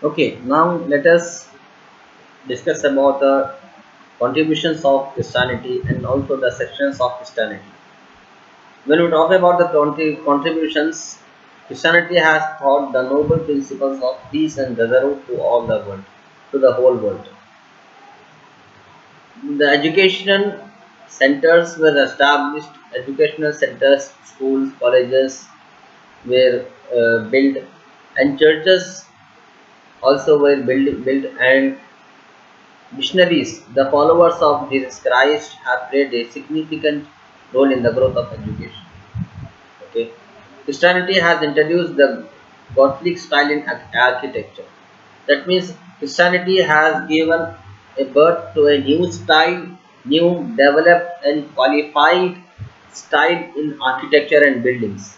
Okay, now let us discuss about the contributions of Christianity and also the sections of Christianity. When we talk about the contributions, Christianity has taught the noble principles of peace and brotherhood to all the world, to the whole world. The education centers were established, educational centers, schools, colleges were built, and churches also were built, and missionaries, the followers of Jesus Christ, have played a significant role in the growth of education. Okay, Christianity has introduced the Gothic style in architecture. That means Christianity has given a birth to a new style, new, developed, and qualified style in architecture and buildings.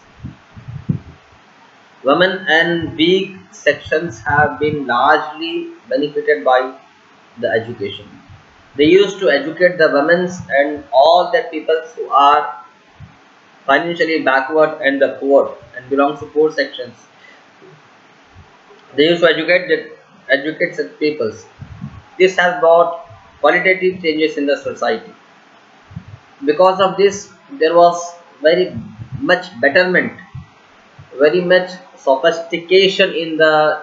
Women and weak sections have been largely benefited by the education. They used to educate the women and all the people who are financially backward and the poor and belongs to poor sections. They used to educate such peoples. This has brought qualitative changes in the society. Because of this, there was very much betterment, very much sophistication in the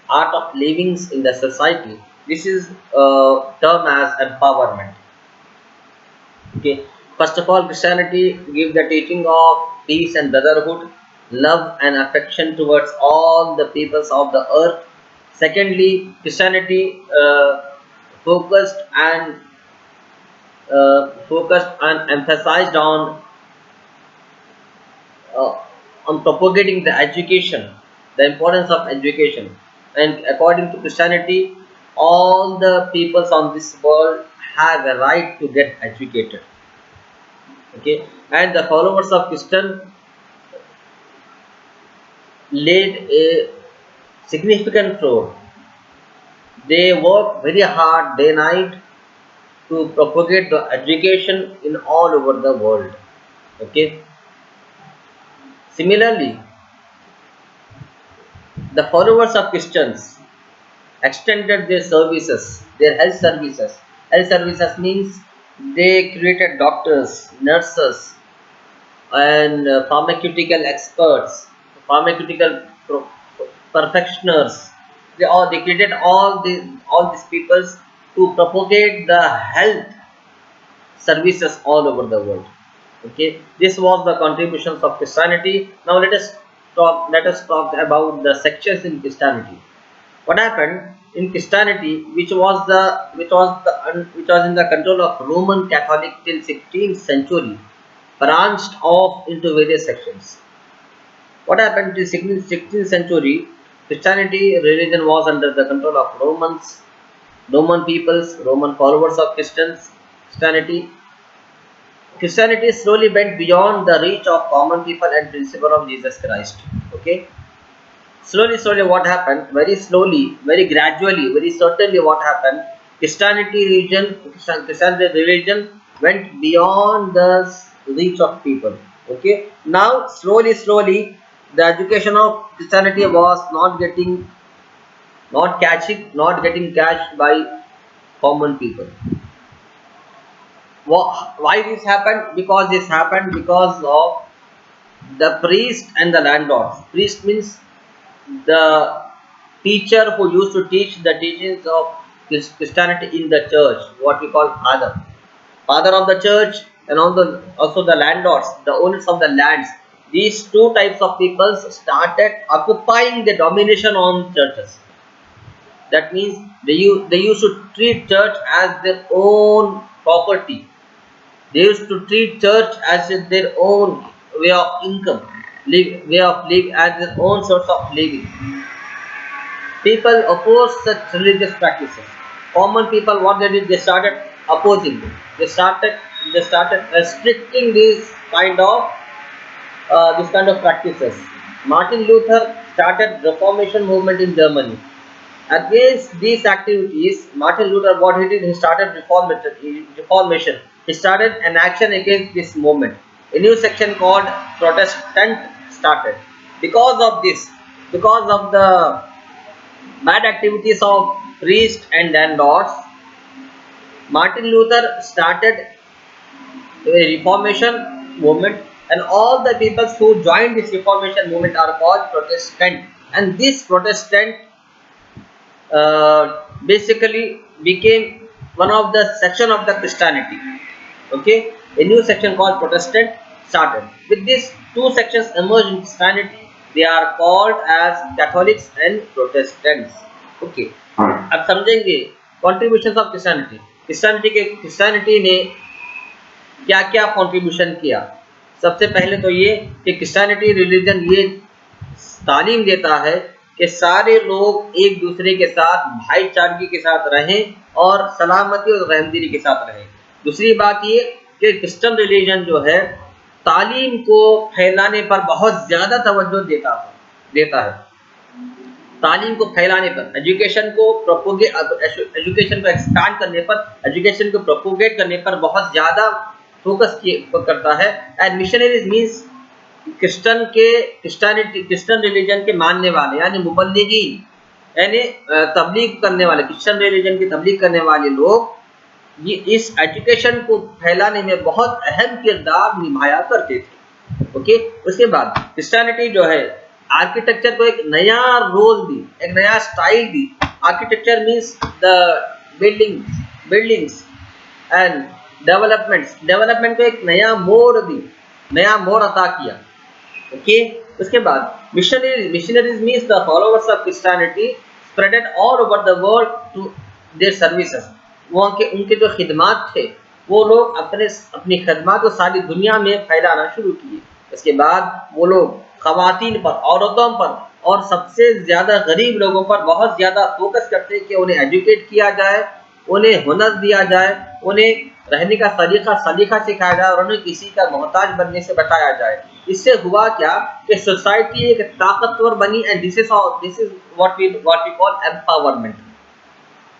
art of living in the society. This is termed as empowerment. Okay. First of all, Christianity gives the teaching of peace and brotherhood, love and affection towards all the peoples of the earth. Secondly, Christianity focused and emphasized uh, on propagating the education, the importance of education. And according to Christianity, all the peoples on this world have a right to get educated. Okay, and the followers of Christian laid a significant role. They work very hard day night to propagate the education in all over the world. Okay, similarly, the followers of Christians extended their services, their health services. Health services means they created doctors, nurses, and pharmaceutical experts, pharmaceutical perfectioners. They created all these peoples to propagate the health services all over the world. Okay, this was the contributions of Christianity. Now let us talk about the sections in Christianity. What happened in Christianity, which was in the control of Roman Catholic till 16th century, branched off into various sections. What happened till 16th century? Christianity religion was under the control of Roman peoples, Roman followers of Christianity. Christianity slowly went beyond the reach of common people and principle of Jesus Christ. Okay, slowly, what happened? Very slowly, very gradually, very certainly, what happened? Christianity religion went beyond the reach of people. Okay, now slowly, the education of Christianity was not getting catched by common people. Why this happened? Because this happened because of the priest and the landlords. Priest means the teacher who used to teach the teachings of Christianity in the church, what we call father of the church, and also the landlords, the owners of the lands. These two types of people started occupying the domination on churches. That means they used to treat church as their own property. They used to treat church as their own way of income, way of live as their own source of living. People oppose such religious practices. Common people, what they did, they started opposing. They started they started restricting these kind of practices. Martin Luther started Reformation movement in Germany. Against these activities, Martin Luther, what he did, he started reformation. He started an action against this movement. A new section called Protestant started. Because of this, because of the bad activities of priests and landlords, Martin Luther started a Reformation movement, and all the people who joined this Reformation movement are called Protestant. And this Protestant basically became one of the section of the Christianity. Okay, a new section called Protestant started. With these two sections emerged in Christianity, they are called as Catholics and Protestants. Okay, अब समझेंगे contributions of Christianity. Christianity ने क्या क्या contribution किया। सबसे पहले तो ये कि क्रिश्चियनिटी रिलीजन ये तालीम देता है कि सारे लोग एक दूसरे के साथ भाईचारगी के साथ रहें और सलामती और रहमदिली के साथ रहें। दूसरी बात ये कि क्रिश्चियन रिलीजन जो है तालीम को फैलाने पर बहुत ज़्यादा तवज्जो देता है। तालीम को फैलाने पर, एजुकेशन को एक्सपैंड करने पर, एजुकेशन को प्रोपोगेट करने पर बहुत ज़्यादा फोकस करता है। And missionaries means Christian religion के मानने वाले यानी मुबल्लिगीन, यानी तबलीग करने वाले, क्रिश्चियन रिलीजन की तबलीग करने वाले लोग ये इस एजुकेशन को फैलाने में बहुत अहम किरदार निभाया करते थे। ओके, उसके बाद क्रिश्चियनिटी जो है आर्किटेक्चर को एक नया रोल दी, एक नया स्टाइल दी। Architecture means the buildings and development को एक नया मोड़ अता किया। ओके, उसके बाद missionaries means the followers of Christianity spreaded all over the world to their services. उनके जो खिदमात थे वो लोग अपनी खिदमात को सारी दुनिया में फैलाना शुरू किए। इसके बाद वो लोग खवातीन पर, औरतों पर और सबसे ज़्यादा गरीब लोगों पर बहुत ज़्यादा फोकस करते हैं कि उन्हें एजुकेट किया जाए, उन्हें हुनर दिया जाए, उन्हें रहने का सलीका सिखाया जाए और उन्हें किसी का मोहताज बनने से बचाया जाए। इससे हुआ क्या कि सोसाइटी एक ताकतवर बनी and this is what we call empowerment.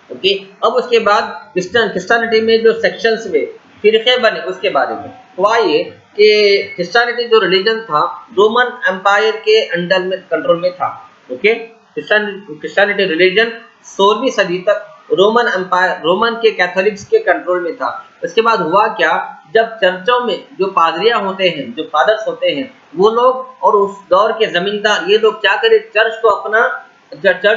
Okay, अब उसके बाद क्रिश्चियनिटी में जो सेक्शंस में फिरके बने उसके बारे में हुआ ये कि क्रिश्चियनिटी जो रिलीजन था रोमन एम्पायर के अंडर में कंट्रोल में था। ओके, क्रिश्चियनिटी रिलीजन 16वीं सदी तक रोमन के कैथोलिक्स के कंट्रोल में था। उसके बाद हुआ क्या, जब चर्चों में जो पादरियां होते हैं, जो फादर्स होते हैं, वो लोग और उस दौर के जमींदार ये लोग क्या करे, चर्च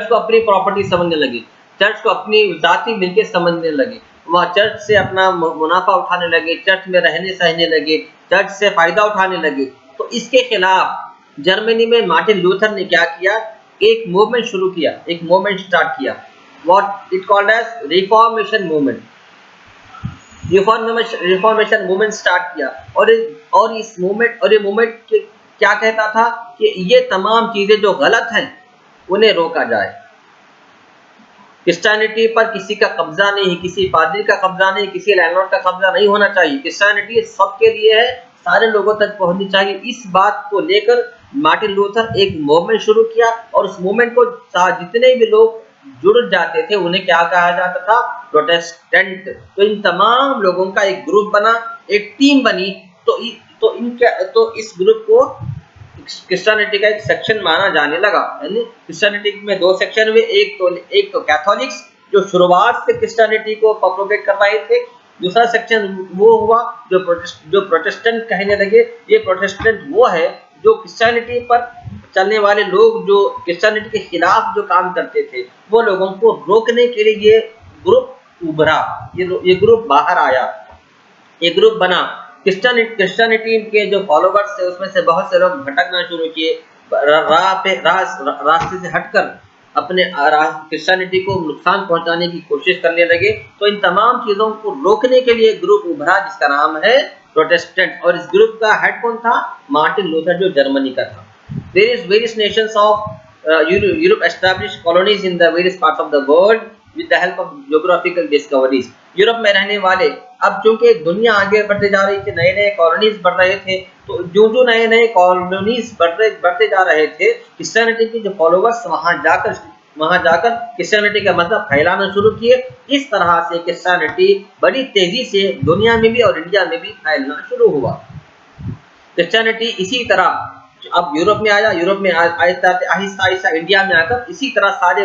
को अपनी प्रॉपर्टी समझने लगे, चर्च को अपनी जाति मिलके समझने लगे, वहाँ चर्च से अपना मुनाफा उठाने लगे, चर्च में रहने सहने लगे, चर्च से फायदा उठाने लगे। तो इसके खिलाफ जर्मनी में मार्टिन लूथर ने क्या किया, एक मूवमेंट शुरू किया, एक मूवमेंट स्टार्ट किया, what it called as reformation movement. Reformation movement start किया और ये मूवमेंट क्या कहता था कि ये तमाम चीजें जो गलत हैं उन्हें रोका जाए। क्रिश्चियनिटी पर किसी का कब्जा नहीं, किसी पादरी का कब्जा नहीं, किसी लैंडलॉर्ड का कब्जा नहीं होना चाहिए। क्रिश्चियनिटी सबके लिए है, सारे लोगों तक पहुंचनी चाहिए। इस बात को लेकर मार्टिन लूथर एक मूवमेंट शुरू किया और उस मूवमेंट को जितने भी लोग जुड़ जाते थे उन्हें क्या कहा जाता था, प्रोटेस्टेंट। तो इन तमाम लोगों का एक ग्रुप बना, एक टीम बनी। तो इस ग्रुप को क्रिश्चियनिटी का एक सेक्शन माना जाने लगा। यानी क्रिश्चियनिटी में दो सेक्शन हुए, एक तो कैथोलिक्स जो शुरुआत से क्रिश्चियनिटी को प्रोपोगेट कर रहे थे, दूसरा सेक्शन वो हुआ जो प्रोटेस्टेंट कहने लगे। ये प्रोटेस्टेंट वो है जो क्रिश्चियनिटी पर चलने वाले लोग जो क्रिश्चियनिटी के खिलाफ जो काम करते थे वो लोगों को रोकने के लिए ये ग्रुप उभरा, ये ग्रुप बाहर आया, ये ग्रुप बना। क्रिश्चियनिटी के जो फॉलोवर्स थे उसमें से बहुत से लोग भटकना शुरू किए, रास्ते से हटकर अपने क्रिश्चियनिटी को नुकसान पहुंचाने की कोशिश करने लगे। तो इन तमाम चीजों को रोकने के लिए ग्रुप उभरा जिसका नाम है प्रोटेस्टेंट। और इस ग्रुप का हेड कौन था, मार्टिन लूथर जो जर्मनी का था। There is various nations of Europe established colonies in the various parts of the world with the help of geographical discoveries. Europe में रहने वाले, अब चूंकि दुनिया आगे बढ़ते जा रही थी, नए नए कॉलोनीज बढ़ रहे थे, तो जो नए नए कॉलोनीज बढ़ते जा रहे थे, क्रिश्चियनिटी के जो फॉलोवर्स वहां जाकर क्रिश्चियनिटी का मतलब फैलाना शुरू किए। इस तरह से क्रिश्चियनिटी बड़ी तेजी से दुनिया में भी और इंडिया में भी फैलना शुरू हुआ। क्रिश्चियनिटी इसी तरह अब यूरोप में आया, यूरोप में आहिस्ता आहिस्ता इंडिया में आकर इसी तरह सारे